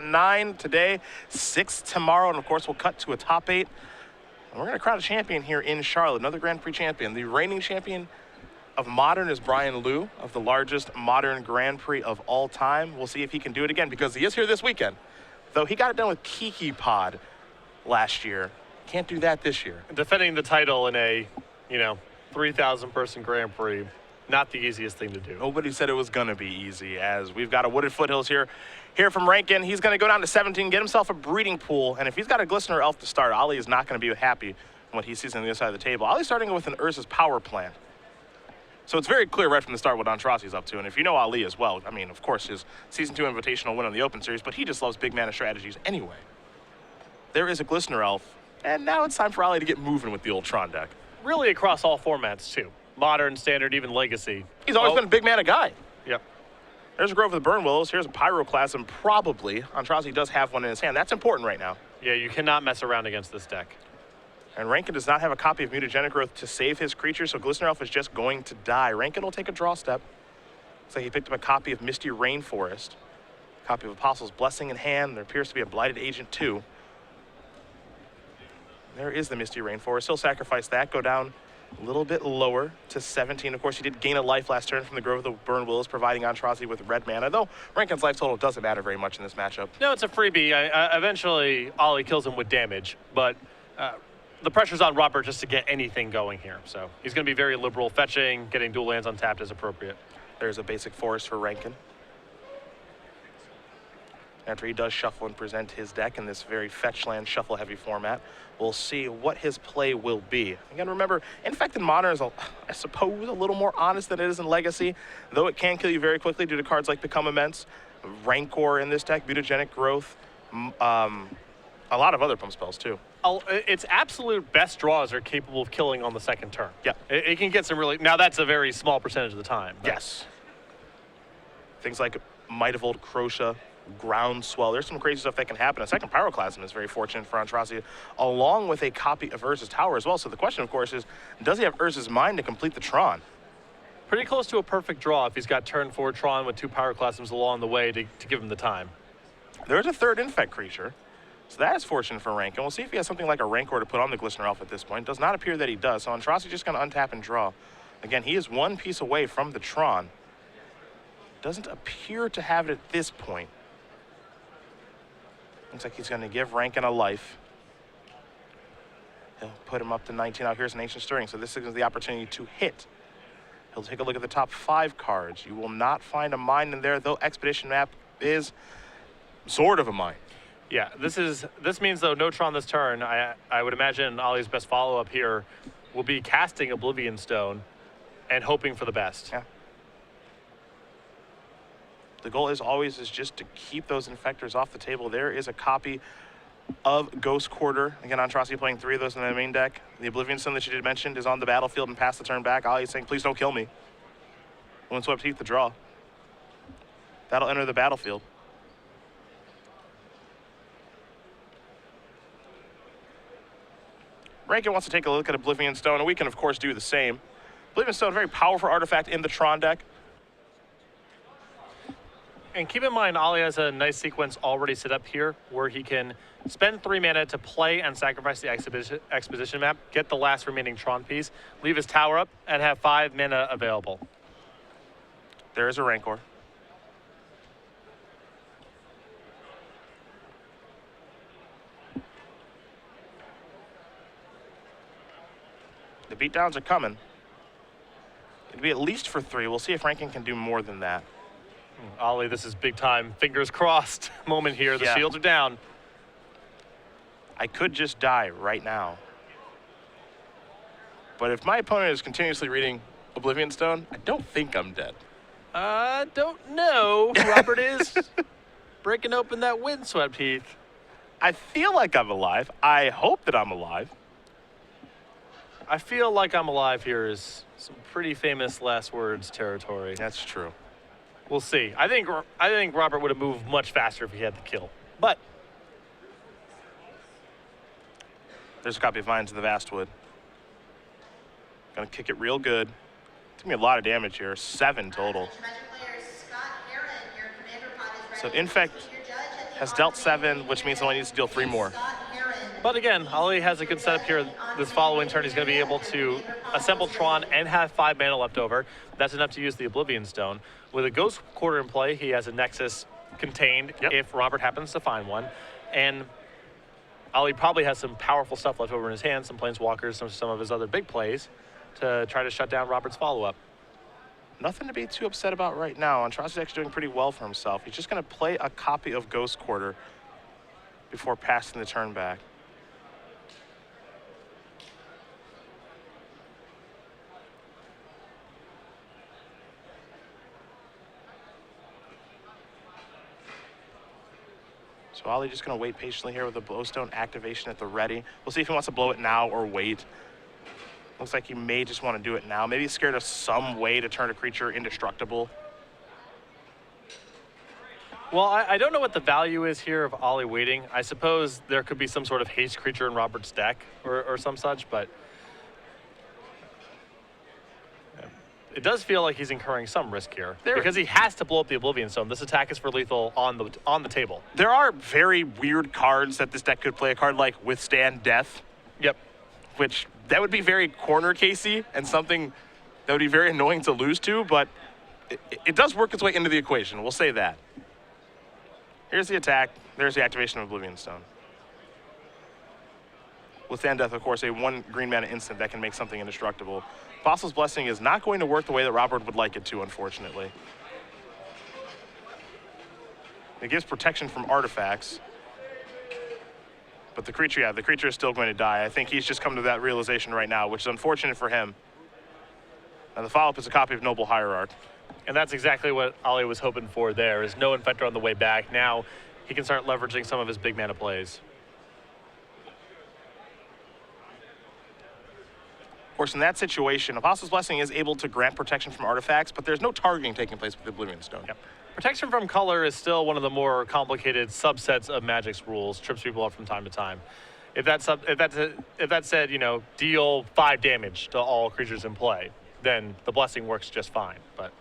9 today, 6 tomorrow, and of course we'll cut to a top 8. And we're going to crown a champion here in Charlotte, another Grand Prix champion. The reigning champion of Modern is Brian Liu, of the largest Modern Grand Prix of all time. We'll see if he can do it again, because he is here this weekend. Though he got it done with Kiki Pod last year. Can't do that this year. Defending the title in a, 3,000 person Grand Prix, not the easiest thing to do. Nobody said it was going to be easy, as we've got a Wooded Foothills here. Here from Rankin, he's going to go down to 17, get himself a breeding pool, and if he's got a Glistener Elf to start, Ali is not going to be happy when what he sees on the other side of the table. Ali's starting with an Urza's Power Plant. So it's very clear right from the start what Aintrazi's up to, and if you know Ali as well, I mean, of course, his Season 2 Invitational win on the Open Series, but he just loves big mana strategies anyway. There is a Glistener Elf, and now it's time for Ali to get moving with the old Tron deck. Really across all formats, too. Modern, Standard, even Legacy. He's always been a big mana guy. Yep. There's a Grove of the Burn Willows. Here's a Pyroclasm, probably. Aintrazi does have one in his hand. That's important right now. Yeah, you cannot mess around against this deck. And Rankin does not have a copy of Mutagenic Growth to save his creature, so Glistener Elf is just going to die. Rankin will take a draw step. Looks like he picked up a copy of Misty Rainforest. A copy of Apostle's Blessing in hand. There appears to be a Blighted Agent, too. There is the Misty Rainforest. He'll sacrifice that, go down a little bit lower to 17. Of course, he did gain a life last turn from the Grove of the Burn Willows, providing Aintrazi with red mana, though Rankin's life total doesn't matter very much in this matchup. No, it's a freebie. Eventually, Ollie kills him with damage, but the pressure's on Robert just to get anything going here. So he's going to be very liberal, fetching, getting dual lands untapped as appropriate. There's a basic forest for Rankin. After he does shuffle and present his deck in this very fetch land shuffle heavy format, we'll see what his play will be. Again, remember, Infected Modern is, I suppose, a little more honest than it is in Legacy, though it can kill you very quickly due to cards like Become Immense, Rancor in this deck, Mutagenic Growth, a lot of other pump spells too. Its absolute best draws are capable of killing on the second turn. Yeah. It can get some really, now that's a very small percentage of the time. Yes. Things like Might of Old Crocea, Groundswell. There's some crazy stuff that can happen. A second Pyroclasm is very fortunate for Aintrazi, along with a copy of Urza's Tower as well. So the question, of course, is does he have Urza's Mind to complete the Tron? Pretty close to a perfect draw if he's got turn 4 Tron with 2 Pyroclasms along the way to give him the time. There's a third Infect creature, so that is fortunate for Rankin. We'll see if he has something like a Rancor to put on the Glistener Elf at this point. Does not appear that he does, so Aintrazi just going to untap and draw. Again, he is one piece away from the Tron. Doesn't appear to have it at this point. Looks like he's going to give Rankin a life. He'll put him up to 19. Now here's an Ancient Stirring, so this is the opportunity to hit. He'll take a look at the top 5 cards. You will not find a mine in there, though Expedition Map is sort of a mine. Yeah, this means, though, no Tron this turn. I would imagine Ollie's best follow-up here will be casting Oblivion Stone and hoping for the best. Yeah. The goal is always just to keep those Infectors off the table. There is a copy of Ghost Quarter. Again, Aintrazi playing 3 of those in the main deck. The Oblivion Stone that you did mention is on the battlefield and pass the turn back. Ali is saying, please don't kill me. Windswept Heath the draw. That'll enter the battlefield. Rankin wants to take a look at Oblivion Stone, and we can, of course, do the same. Oblivion Stone, a very powerful artifact in the Tron deck. And keep in mind, Ollie has a nice sequence already set up here where he can spend 3 mana to play and sacrifice the exposition map, get the last remaining Tron piece, leave his tower up, and have 5 mana available. There is a Rancor. The beatdowns are coming. It'll be at least for 3. We'll see if Rankin can do more than that. Ollie, this is big time, fingers crossed moment here. The shields are down. I could just die right now. But if my opponent is continuously reading Oblivion Stone, I don't think I'm dead. Don't know. Robert is breaking open that Windswept Heath. I feel like I'm alive. I hope that I'm alive. I feel like I'm alive here is some pretty famous last words territory. That's true. We'll see. I think Robert would have moved much faster if he had the kill. But there's a copy of Vines of the Vastwood. Gonna kick it real good. Took me a lot of damage here. 7 total. So Infect has dealt 7, which means he only needs to deal 3 more. But again, Ali has a good setup here. This following turn, he's going to be able to assemble Tron and have 5 mana left over. That's enough to use the Oblivion Stone. With a Ghost Quarter in play, he has a Nexus contained if Robert happens to find one. And Ali probably has some powerful stuff left over in his hand, some Planeswalkers, some of his other big plays to try to shut down Robert's follow-up. Nothing to be too upset about right now. Aintrazi's actually doing pretty well for himself. He's just going to play a copy of Ghost Quarter before passing the turn back. So Ali just going to wait patiently here with a Blowstone activation at the ready. We'll see if he wants to blow it now or wait. Looks like he may just want to do it now. Maybe he's scared of some way to turn a creature indestructible. Well, I don't know what the value is here of Ali waiting. I suppose there could be some sort of haste creature in Robert's deck or some such, but it does feel like he's incurring some risk here because he has to blow up the Oblivion Stone. This attack is for lethal on the table. There are very weird cards that this deck could play. A card like Withstand Death. Yep. Which that would be very corner casey and something that would be very annoying to lose to, but it does work its way into the equation. We'll say that. Here's the attack. There's the activation of Oblivion Stone. Withstand Death, of course, a 1 green mana instant that can make something indestructible. Apostle's Blessing is not going to work the way that Robert would like it to, unfortunately. It gives protection from artifacts. But the creature is still going to die. I think he's just come to that realization right now, which is unfortunate for him. And the follow-up is a copy of Noble Hierarch. And that's exactly what Ali was hoping for there, is no Infector on the way back. Now he can start leveraging some of his big mana plays. Of course, in that situation, Apostle's Blessing is able to grant protection from artifacts, but there's no targeting taking place with the Oblivion Stone. Yep. Protection from color is still one of the more complicated subsets of Magic's rules. Trips people up from time to time. If that said, you know, deal 5 damage to all creatures in play, then the blessing works just fine. But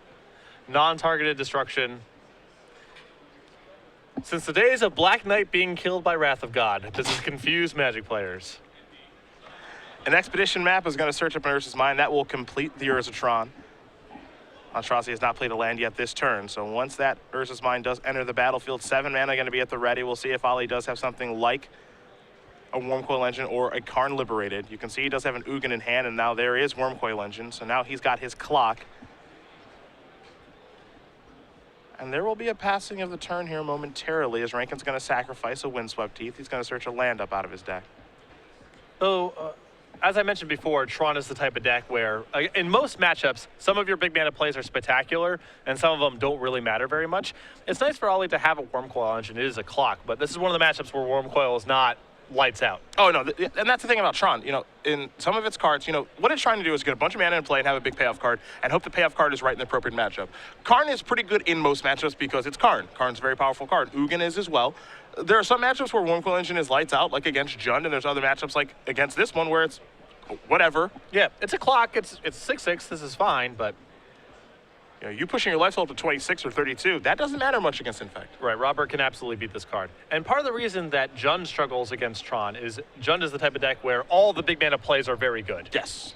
non-targeted destruction. Since the days of Black Knight being killed by Wrath of God, this has confused Magic players. An Expedition map is going to search up an Urza's Mine. That will complete the Urzatron. Aintrazi has not played a land yet this turn, so once that Urza's Mine does enter the battlefield, 7 mana going to be at the ready. We'll see if Ali does have something like a Wormcoil Engine or a Karn Liberated. You can see he does have an Ugin in hand, and now there is Wormcoil Engine, so now he's got his clock. And there will be a passing of the turn here momentarily as Rankin's going to sacrifice a Windswept Teeth. He's going to search a land up out of his deck. As I mentioned before, Tron is the type of deck where, in most matchups, some of your big mana plays are spectacular, and some of them don't really matter very much. It's nice for Ali to have a Wormcoil Engine. It is a clock, but this is one of the matchups where Wormcoil is not lights out. Oh, no, and that's the thing about Tron. You know, in some of its cards, you know, what it's trying to do is get a bunch of mana in play and have a big payoff card and hope the payoff card is right in the appropriate matchup. Karn is pretty good in most matchups because it's Karn. Karn's a very powerful card. Ugin is as well. There are some matchups where Wormcoil Engine is lights out, like against Jund, and there's other matchups like against this one where it's whatever. Yeah, it's a clock. It's 6/6. This is fine, but you know, you pushing your life total to 26 or 32, that doesn't matter much against Infect. Right, Robert can absolutely beat this card. And part of the reason that Jund struggles against Tron is Jund is the type of deck where all the big mana plays are very good. Yes.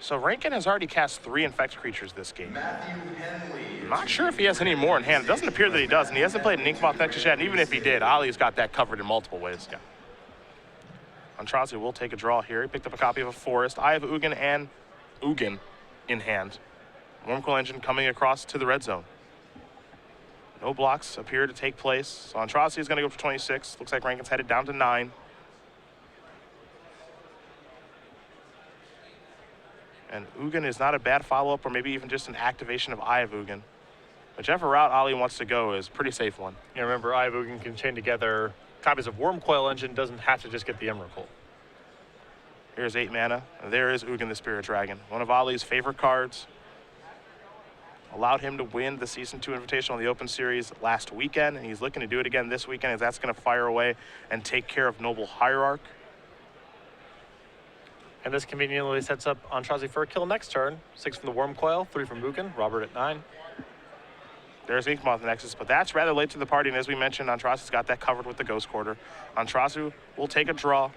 So Rankin has already cast 3 Infect creatures this game. I'm not sure if he has any more in hand. It doesn't appear that he does, and he hasn't played an Inkmoth Nexus yet, and even if he did, Ali's got that covered in multiple ways. Yeah. Aintrazi will take a draw here. He picked up a copy of a Forest. I have Ugin and Ugin in hand. Wormcoil Engine coming across to the red zone. No blocks appear to take place. So Aintrazi is going to go for 26. Looks like Rankin's headed down to 9. And Ugin is not a bad follow-up or maybe even just an activation of Eye of Ugin. Whichever route Ali wants to go is a pretty safe one. Yeah, remember, Eye of Ugin can chain together copies of Wormcoil Engine, doesn't have to just get the Emrakul. Here's 8 mana. And there is Ugin the Spirit Dragon. One of Ali's favorite cards. Allowed him to win the Season 2 Invitational in the Open Series last weekend, and he's looking to do it again this weekend as that's going to fire away and take care of Noble Hierarch. And this conveniently sets up Aintrazi for a kill next turn. 6 from the Worm Coil, 3 from Ugin, Robert at 9. There's Inkmoth Nexus, but that's rather late to the party, and as we mentioned, Aintrazi's got that covered with the Ghost Quarter. Aintrazi will take a draw.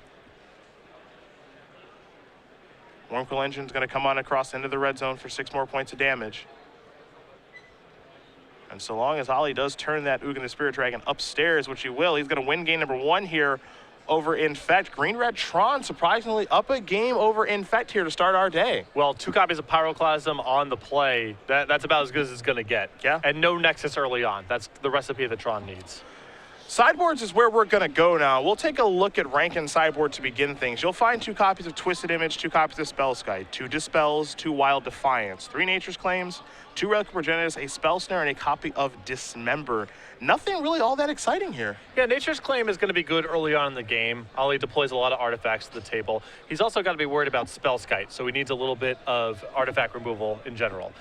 Wormcoil Engine's going to come on across into the red zone for 6 more points of damage. And so long as Ollie does turn that Ugin the Spirit Dragon upstairs, which he will, he's going to win game number 1 here over Infect. Green-Red Tron surprisingly up a game over Infect here to start our day. Well, 2 copies of Pyroclasm on the play. That's about as good as it's going to get. Yeah. And no Nexus early on. That's the recipe that Tron needs. Sideboards is where we're going to go now. We'll take a look at Rankin sideboard to begin things. You'll find 2 copies of Twisted Image, 2 copies of Spellskite, 2 Dispels, 2 Wild Defiance, 3 Nature's Claims, 2 Relic of Progenitus, a Spell Snare, and a copy of Dismember. Nothing really all that exciting here. Yeah, Nature's Claim is going to be good early on in the game. Ollie deploys a lot of artifacts to the table. He's also got to be worried about Spellskite, so he needs a little bit of artifact removal in general.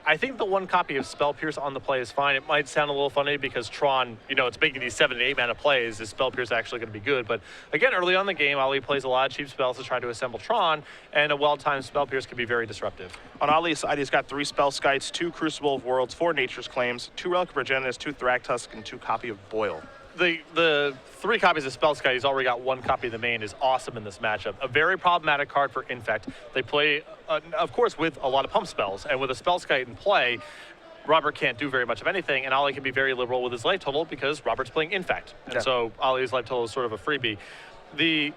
I think the 1 copy of Spell Pierce on the play is fine. It might sound a little funny because Tron, it's making these 7 to 8 mana plays. Is Spell Pierce actually going to be good? But again, early on in the game, Ollie plays a lot of cheap spells to try to assemble Tron, and a well-timed Spell Pierce can be very disruptive. On Ollie's side, he's got 3 Spellskites, 2 Crucible of Worlds, 4 Nature's Claims, 2 Relic of Progenitus, 2 Thragtusk, and 2 copy of Boil. The 3 copies of Spellskite, he's already got 1 copy of the main, is awesome in this matchup. A very problematic card for Infect. They play, of course, with a lot of pump spells, and with a Spellskite in play, Robert can't do very much of anything, and Ollie can be very liberal with his life total because Robert's playing Infect. And so Ollie's life total is sort of a freebie.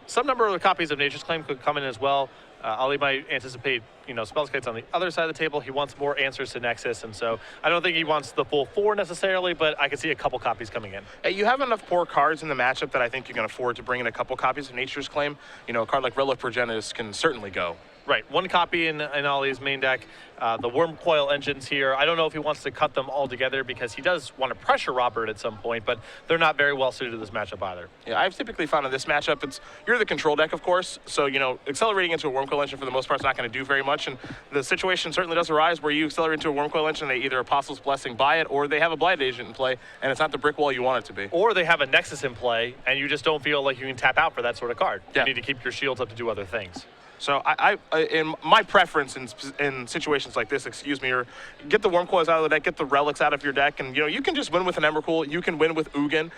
Some number of copies of Nature's Claim could come in as well. Ollie might anticipate, Spellskites on the other side of the table. He wants more answers to Nexus, and so I don't think he wants the full 4 necessarily, but I can see a couple copies coming in. Hey, you have enough poor cards in the matchup that I think you can afford to bring in a couple copies of Nature's Claim. A card like Relic Progenitus can certainly go. Right, 1 copy in Ollie's main deck. The Worm Coil Engines here, I don't know if he wants to cut them all together because he does want to pressure Robert at some point, but they're not very well suited to this matchup either. Yeah, I've typically found in this matchup, you're the control deck, of course, so, accelerating into a Worm Coil Engine for the most part is not going to do very much, and the situation certainly does arise where you accelerate into a Worm Coil Engine, they either Apostle's Blessing buy it, or they have a Blight Agent in play, and it's not the brick wall you want it to be. Or they have a Nexus in play, and you just don't feel like you can tap out for that sort of card. Yeah. You need to keep your shields up to do other things. So in my preference in situations like this, or get the Worm Coils out of the deck, get the Relics out of your deck, and you can just win with an Emrakul. You can win with Ugin,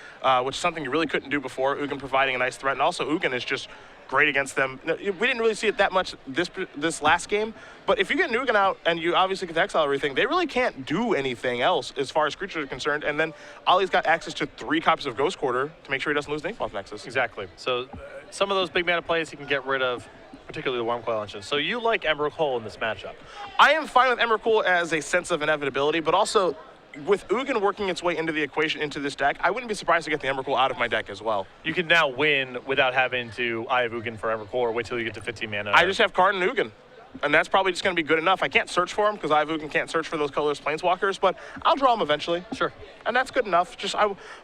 which is something you really couldn't do before. Ugin providing a nice threat, and also Ugin is just great against them. We didn't really see it that much this last game, but if you get Ugin out and you obviously get the exile everything, they really can't do anything else as far as creatures are concerned. And then Ollie's got access to 3 copies of Ghost Quarter to make sure he doesn't lose Inkmoth Nexus. Exactly. So some of those big mana plays he can get rid of, particularly the Worm Coil Engine. So you like Emrakul in this matchup? I am fine with Emrakul as a sense of inevitability, but also with Ugin working its way into the equation into this deck, I wouldn't be surprised to get the Emrakul out of my deck as well. You can now win without having to Eye of Ugin for Emrakul or wait till you get to 15 mana. I just have Karn and Ugin, and that's probably just going to be good enough. I can't search for him because Eye of Ugin can't search for those colorless Planeswalkers, but I'll draw them eventually. Sure. And that's good enough.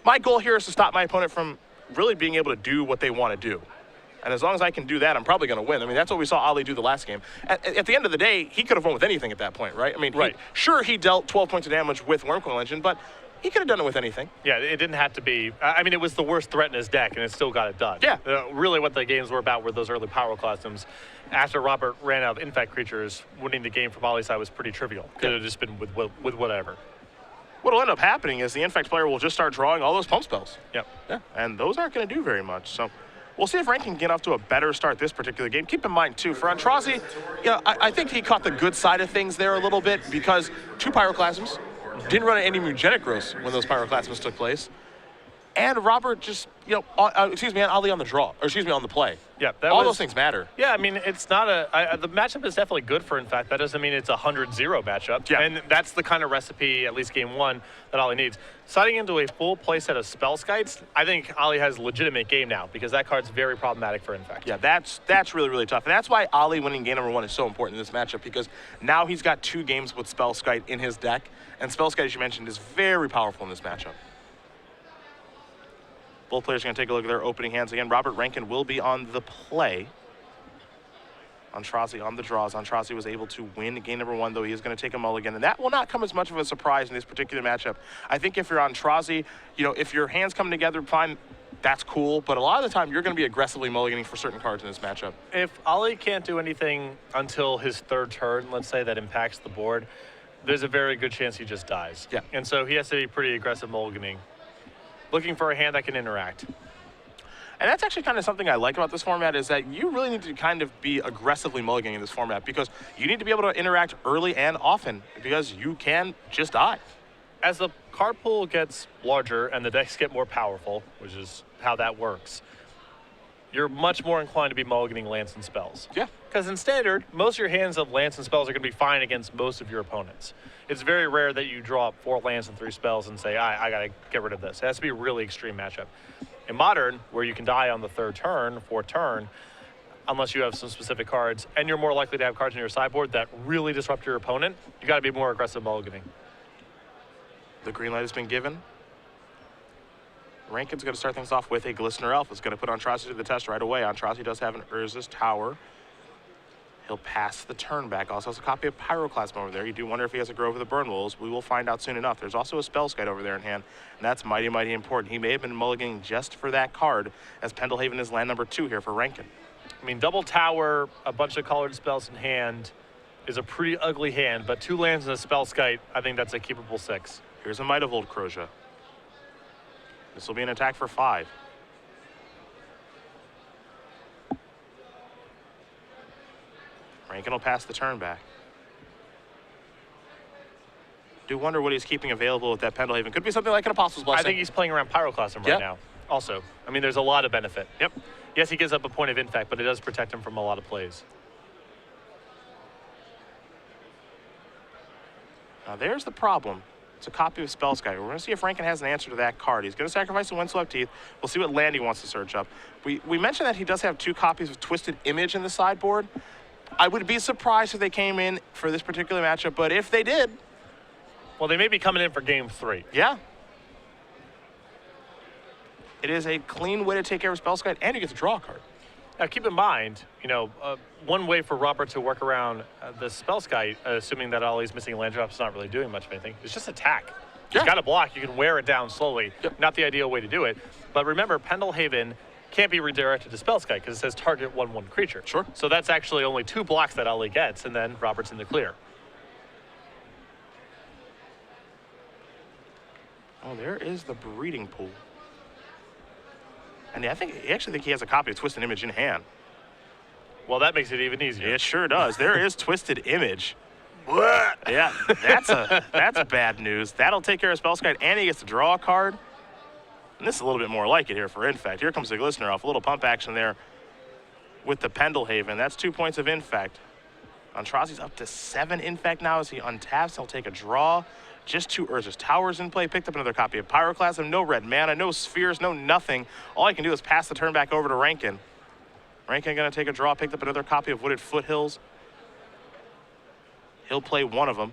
My goal here is to stop my opponent from really being able to do what they want to do. And as long as I can do that, I'm probably going to win. I mean, that's what we saw Ollie do the last game. At the end of the day, he could have won with anything at that point, right? I mean, right. He dealt 12 points of damage with Worm Coil Engine, but he could have done it with anything. Yeah, it didn't have to be. I mean, it was the worst threat in his deck, and it still got it done. Yeah. Really what the games were about were those early Pyroclasms. After Robert ran out of Infect creatures, winning the game from Ollie's side was pretty trivial. Could have just been with whatever. What'll end up happening is the Infect player will just start drawing all those pump spells. Yep. Yeah. And those aren't going to do very much. So we'll see if Rankin can get off to a better start this particular game. Keep in mind, too, for Aintrazi, I think he caught the good side of things there a little bit because 2 Pyroclasms, didn't run any Mugenic Growths when those Pyroclasms took place. And Robert just, and Ollie on the draw, or on the play. Yeah, those things matter. Yeah, I mean, it's not the matchup is definitely good for Infect. That doesn't mean it's a 100-0 matchup. Yeah. And that's the kind of recipe, at least game 1, that Ollie needs. Siding into a full play set of Spellskites, I think Ollie has a legitimate game now because that card's very problematic for Infect. Yeah, that's really, really tough. And that's why Ollie winning game number 1 is so important in this matchup because now he's got 2 games with Spellskite in his deck. And Spellskite, as you mentioned, is very powerful in this matchup. Both players are going to take a look at their opening hands again. Robert Rankin will be on the play. Aintrazi on the draws. Aintrazi was able to win game number 1, though he is going to take a mulligan. And that will not come as much of a surprise in this particular matchup. I think if you're Aintrazi, if your hands come together fine, that's cool, but a lot of the time you're going to be aggressively mulliganing for certain cards in this matchup. If Ali can't do anything until his third turn, let's say, that impacts the board, there's a very good chance he just dies. Yeah. And so he has to be pretty aggressive mulliganing, looking for a hand that can interact. And that's actually kind of something I like about this format is that you really need to kind of be aggressively mulliganing in this format because you need to be able to interact early and often because you can just die. As the card pool gets larger and the decks get more powerful, which is how that works, you're much more inclined to be mulliganing lands and spells. Yeah. Because in Standard, most of your hands of lands and spells are going to be fine against most of your opponents. It's very rare that you draw up 4 lands and 3 spells and say, I got to get rid of this. It has to be a really extreme matchup. In Modern, where you can die on the 3rd turn, 4th turn, unless you have some specific cards, and you're more likely to have cards in your sideboard that really disrupt your opponent, you got to be more aggressive mulliganing. The green light has been given. Rankin's going to start things off with a Glistener Elf. It's going to put Aintrazi to the test right away. Aintrazi does have an Urza's Tower. He'll pass the turn back. Also has a copy of Pyroclasm over there. You do wonder if he has a Grove of the Burn Wolves. We will find out soon enough. There's also a Spellskite over there in hand, and that's mighty, mighty important. He may have been mulliganing just for that card, as Pendelhaven is land number 2 here for Rankin. I mean, double tower, a bunch of colored spells in hand is a pretty ugly hand, but 2 lands and a Spellskite, I think that's a keepable 6. Here's a Might of Old Croja. This will be an attack for 5. Rankin will pass the turn back. Do wonder what he's keeping available with that Pendelhaven. Could be something like an Apostle's Blessing. I think he's playing around Pyroclasm right now. Also, I mean, there's a lot of benefit. Yep. Yes, he gives up a point of infect, but it does protect him from a lot of plays. Now there's the problem. It's a copy of Spellskite. We're going to see if Rankin has an answer to that card. He's going to sacrifice the Windswept Teeth. We'll see what land he wants to search up. We mentioned that he does have 2 copies of Twisted Image in the sideboard. I would be surprised if they came in for this particular matchup, but if they did... Well, they may be coming in for game 3. Yeah. It is a clean way to take care of Spellskite, and you get to draw a card. Now, keep in mind, one way for Robert to work around the Spellskite, assuming that Ollie's missing land drops, not really doing much of anything, is just attack. He's got a block. You can wear it down slowly. Yep. Not the ideal way to do it. But remember, Pendelhaven can't be redirected to Spellskite because it says target 1/1 creature. Sure. So that's actually only 2 blocks that Ollie gets, and then Robert's in the clear. Oh, there is the breeding pool. And I actually think he has a copy of Twisted Image in hand. Well, that makes it even easier. It sure does. There is Twisted Image. Yeah, that's bad news. That'll take care of Spellskite, and he gets to draw a card. And this is a little bit more like it here for Infect. Here comes the Glistener off. A little pump action there with the Pendelhaven. That's 2 points of Infect. Aintrazi's up to 7 Infect now as he untaps. He'll take a draw. Just 2 Urza's Towers in play. Picked up another copy of Pyroclasm. No red mana, no spheres, no nothing. All I can do is pass the turn back over to Rankin. Rankin going to take a draw. Picked up another copy of Wooded Foothills. He'll play one of them.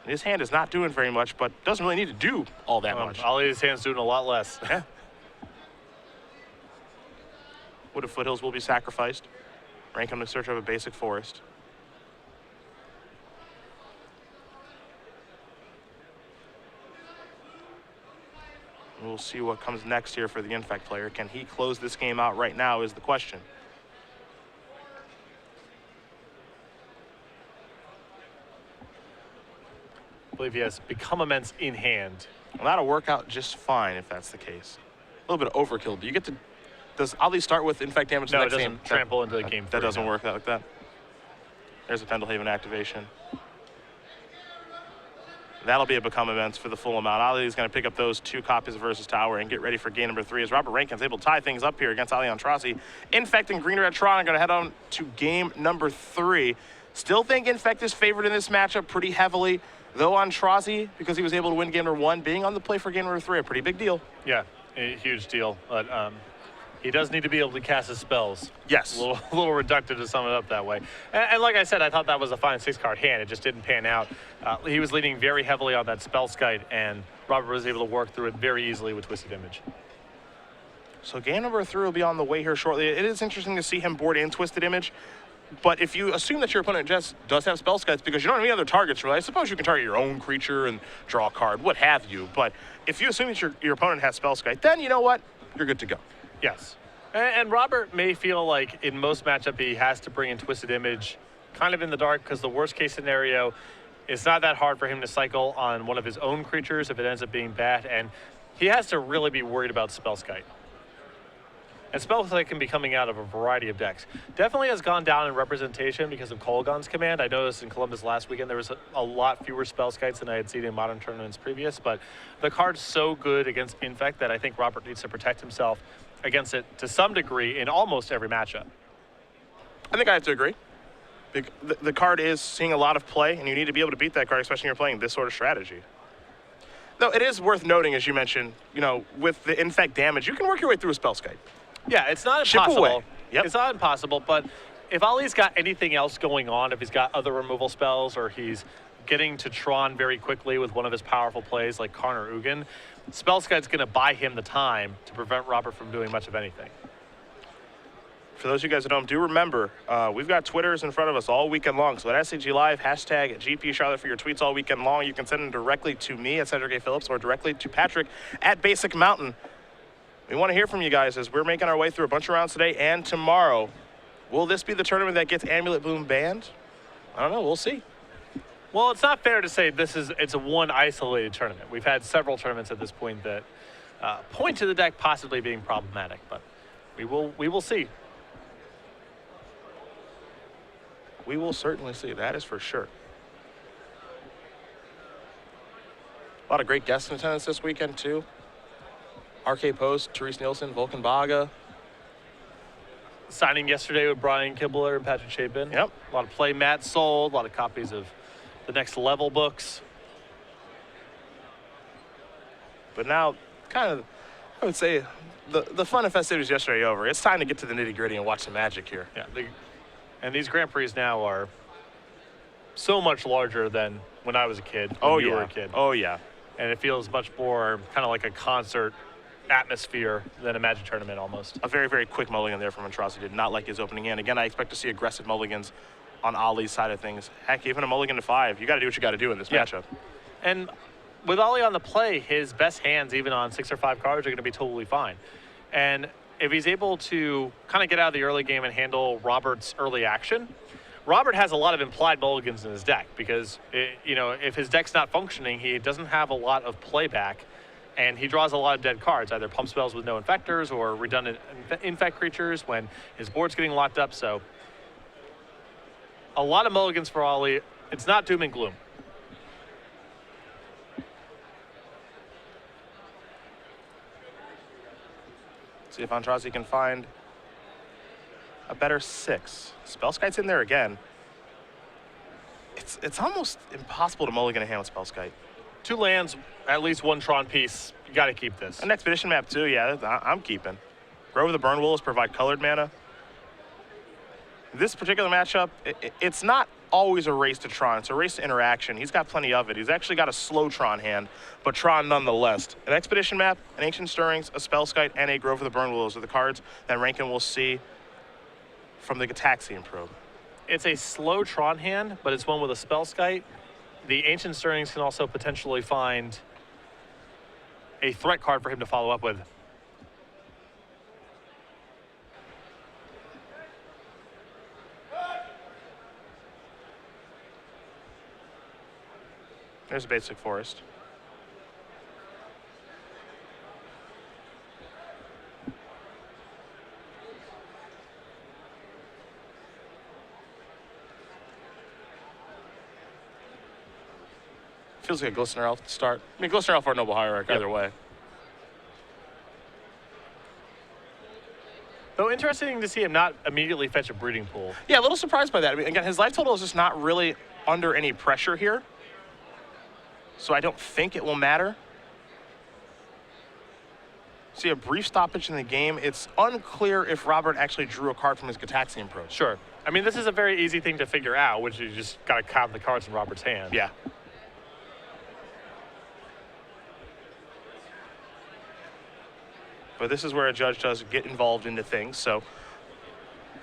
His hand is not doing very much, but doesn't really need to do all that much. Ollie's hand's doing a lot less. Yeah. Wooded Foothills will be sacrificed. Rankin in search of a basic forest. We'll see what comes next here for the Infect player. Can he close this game out right now is the question. I believe he has Become Immense in hand. Well, that'll work out just fine if that's the case. A little bit of overkill. Do you get to... Does Ali start with Infect damage No, the it next doesn't game? trample into the game 3. That doesn't now. work out like that. There's a Pendelhaven activation. That'll be a Become Immense for the full amount. Ali's going to pick up those 2 copies of Urza's Tower and get ready for game number 3 as Robert Rankin's able to tie things up here against Ali Aintrazi. Infect and Green Red Tron are going to head on to game number 3. Still think Infect is favored in this matchup pretty heavily, though Aintrazi, because he was able to win game number 1, being on the play for game number 3, a pretty big deal. Yeah, a huge deal. But he does need to be able to cast his spells. Yes. A little reductive to sum it up that way. And like I said, I thought that was a fine 6-card hand. It just didn't pan out. He was leaning very heavily on that Spellskite, and Robert was able to work through it very easily with Twisted Image. So game number 3 will be on the way here shortly. It is interesting to see him board in Twisted Image. But if you assume that your opponent just does have spell skites because you don't have any other targets, really, I suppose you can target your own creature and draw a card, what have you. But if you assume that your opponent has spell skite, then you know what? You're good to go. Yes. And Robert may feel like in most matchup he has to bring in Twisted Image kind of in the dark because the worst case scenario, it's not that hard for him to cycle on one of his own creatures if it ends up being bad. And he has to really be worried about Spellskite. And Spellskite can be coming out of a variety of decks. Definitely has gone down in representation because of Kolaghan's command. I noticed in Columbus last weekend there was a lot fewer Spellskites than I had seen in modern tournaments previous, but the card's so good against Infect that I think Robert needs to protect himself against it to some degree in almost every matchup. I think I have to agree. The card is seeing a lot of play, and you need to be able to beat that card, especially when you're playing this sort of strategy. Though it is worth noting, as you mentioned, with the Infect damage, you can work your way through a Spellskite. Yeah, it's not Chip impossible. away. Yep. It's not impossible, but if Ollie's got anything else going on, if he's got other removal spells or he's getting to Tron very quickly with one of his powerful plays like Karn or Ugin, Spellskite's going to buy him the time to prevent Robert from doing much of anything. For those of you guys that don't, do remember, we've got Twitters in front of us all weekend long. So at SCG Live, hashtag GPCharlotte for your tweets all weekend long. You can send them directly to me at Cedric A. Phillips or directly to Patrick at Basic Mountain. We want to hear from you guys as we're making our way through a bunch of rounds today and tomorrow. Will this be the tournament that gets Amulet Boom banned? I don't know. We'll see. Well, it's not fair to say it's a one isolated tournament. We've had several tournaments at this point that point to the deck possibly being problematic, but we will see. We will certainly see. That is for sure. A lot of great guests in attendance this weekend, too. RK Post, Therese Nielsen, Vulcan Baga. Signing yesterday with Brian Kibler and Patrick Chapin. Yep. A lot of play mats sold, a lot of copies of the Next Level books. But now, kind of, I would say, the fun and festivities yesterday are over. It's time to get to the nitty-gritty and watch some magic here. Yeah, and these Grand Prix now are so much larger than when I was a kid, when you were a kid. Oh, yeah. And it feels much more kind of like a concert atmosphere than a Magic tournament almost. A very, very quick mulligan there from Aintrazi. Did not like his opening hand. Again, I expect to see aggressive mulligans on Ollie's side of things. Heck, even a mulligan to 5. You got to do what you got to do in this matchup. And with Ollie on the play, his best hands, even on 6 or 5 cards, are going to be totally fine. And if he's able to kind of get out of the early game and handle Robert's early action, Robert has a lot of implied mulligans in his deck because, if his deck's not functioning, he doesn't have a lot of playback, and he draws a lot of dead cards, either pump spells with no infectors or redundant infect creatures when his board's getting locked up. So a lot of mulligans for Ollie. It's not doom and gloom. See if Aintrazi can find a better 6. Spellskite's in there again. It's almost impossible to mulligan a hand with Spellskite. 2 lands, at least 1 Tron piece. You got to keep this. An Expedition map too, yeah, I'm keeping. Grove of the Burn Wolves provide colored mana. This particular matchup, it's not always a race to Tron. It's a race to interaction. He's got plenty of it. He's actually got a slow Tron hand, but Tron nonetheless. An Expedition map, an Ancient Stirrings, a Spellskite, and a Grove of the Burn Wolves are the cards that Rankin will see from the Gitaxian probe. It's a slow Tron hand, but it's one with a Spellskite. The Ancient Stirrings can also potentially find a threat card for him to follow up with. There's a basic forest. Feels like a Glistener Elf to start. I mean, Glistener Elf or Noble Hierarch, either way. Though interesting to see him not immediately fetch a Breeding Pool. Yeah, a little surprised by that. I mean, again, his life total is just not really under any pressure here. So I don't think it will matter. See a brief stoppage in the game. It's unclear if Robert actually drew a card from his Gitaxian probe. Sure. I mean, this is a very easy thing to figure out, which you just got to count the cards in Robert's hand. Yeah. But this is where a judge does get involved into things, so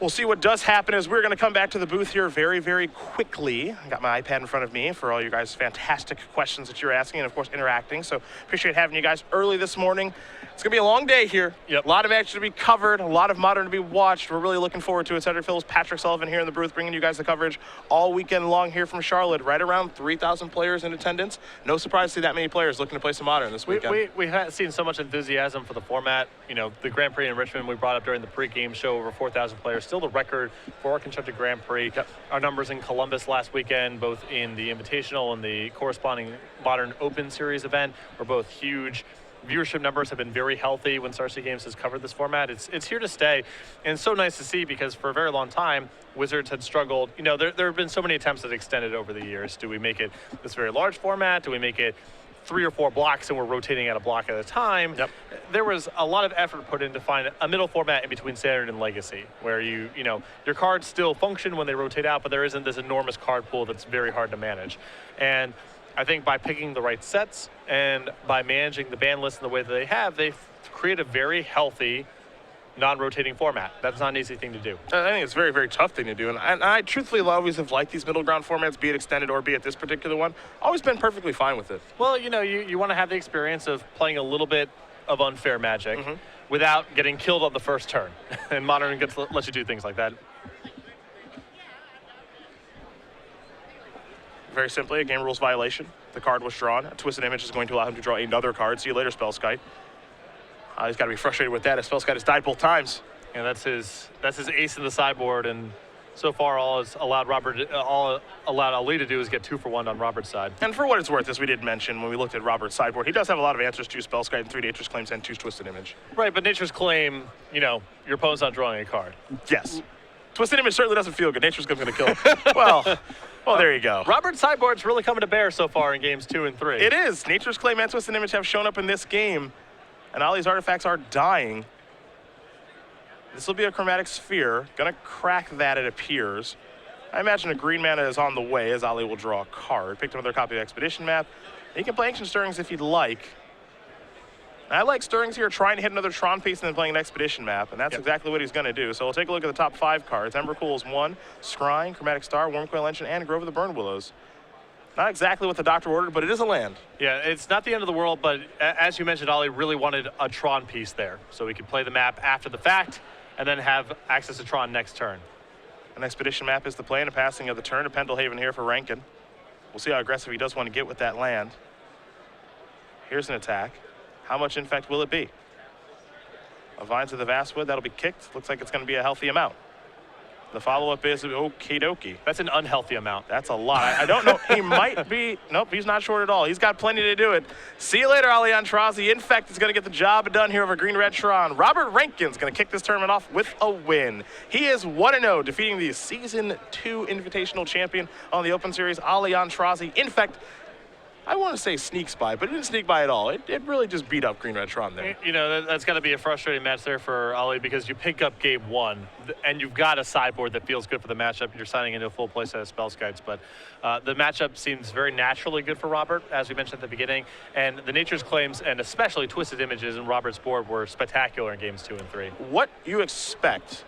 We'll see what does happen as we're going to come back to the booth here very, very quickly. I got my iPad in front of me for all you guys' fantastic questions that you're asking and, of course, interacting. So appreciate having you guys early this morning. It's going to be a long day here. Yep. A lot of action to be covered, a lot of Modern to be watched. We're really looking forward to it. Cedric Phillips, Patrick Sullivan here in the booth, bringing you guys the coverage all weekend long here from Charlotte. Right around 3,000 players in attendance. No surprise to see that many players looking to play some Modern this weekend. We have seen so much enthusiasm for the format. You know, the Grand Prix in Richmond we brought up during the pregame show, over 4,000 players. Still the record for our constructed Grand Prix. Yep. Our numbers in Columbus last weekend, both in the Invitational and the corresponding Modern Open Series event, were both huge. Viewership numbers have been very healthy when Star City Games has covered this format. It's here to stay, and it's so nice to see because for a very long time, Wizards had struggled. You know, there have been so many attempts at extended over the years. Do we make it this very large format? Do we make it 3 or 4 blocks and we're rotating at a block at a time? Yep. There was a lot of effort put in to find a middle format in between Standard and Legacy, where you know, your cards still function when they rotate out, but there isn't this enormous card pool that's very hard to manage. And I think by picking the right sets and by managing the ban list in the way that they have, they've created a very healthy, non-rotating format. That's not an easy thing to do. I think it's a very, very tough thing to do. And I truthfully always have liked these middle ground formats, be it extended or be it this particular one. Always been perfectly fine with it. Well, you know, you want to have the experience of playing a little bit of unfair Magic without getting killed on the first turn. And Modern lets you do things like that. Very simply, a game rules violation. The card was drawn. A Twisted Image is going to allow him to draw another card. See you later, Spellskite. He's got to be frustrated with that, as Spellskite has died both times. And that's his ace in the sideboard, and so far all allowed Ali to do is get 2 for 1 on Robert's side. And for what it's worth, as we did mention when we looked at Robert's sideboard, he does have a lot of answers to Spellskite and 3 Nature's Claims and 2 Twisted Image. Right, but Nature's Claim, you know, your opponent's not drawing a card. Yes. Twisted Image certainly doesn't feel good. Nature's Claim's going to kill him. Well, there you go. Robert's sideboard's really coming to bear so far in games 2 and 3. It is. Nature's Claim and Twisted Image have shown up in this game, and Ali's artifacts are dying. This will be a Chromatic Sphere. Gonna crack that, it appears. I imagine a green mana is on the way, as Ali will draw a card. Picked another copy of Expedition Map. You can play Ancient Stirrings if you'd like. I like Stirrings here, trying to hit another Tron piece and then playing an Expedition Map, and that's exactly what he's going to do. So we'll take a look at the top 5 cards. Embercool is 1, Scrying, Chromatic Star, Wormcoil Engine, and Grove of the Burn Willows. Not exactly what the doctor ordered, but it is a land. Yeah, it's not the end of the world, but as you mentioned, Ali really wanted a Tron piece there, so we could play the map after the fact and then have access to Tron next turn. An Expedition Map is the play and a passing of the turn to Pendlehaven here for Rankin. We'll see how aggressive he does want to get with that land. Here's an attack. How much infect will it be? A Vines of the Vastwood, that'll be kicked. Looks like it's going to be a healthy amount. The follow-up is okie dokie. That's an unhealthy amount. That's a lot. I don't know. He might be. Nope, he's not short at all. He's got plenty to do it. See you later, Ali Aintrazi. Infect is going to get the job done here over Green-Red Tron. Robert Rankin's going to kick this tournament off with a win. He is 1-0, defeating the Season 2 Invitational Champion on the Open Series, Ali Aintrazi. Infect, I want to say sneaks by, but it didn't sneak by at all. It really just beat up Green-Red Tron there. You know, that's got to be a frustrating match there for Ali because you pick up game 1 and you've got a sideboard that feels good for the matchup. You're signing into a full play set of Spellskites, but the matchup seems very naturally good for Robert, as we mentioned at the beginning. And the Nature's Claims and especially Twisted Images in Robert's board were spectacular in games 2 and 3. What you expect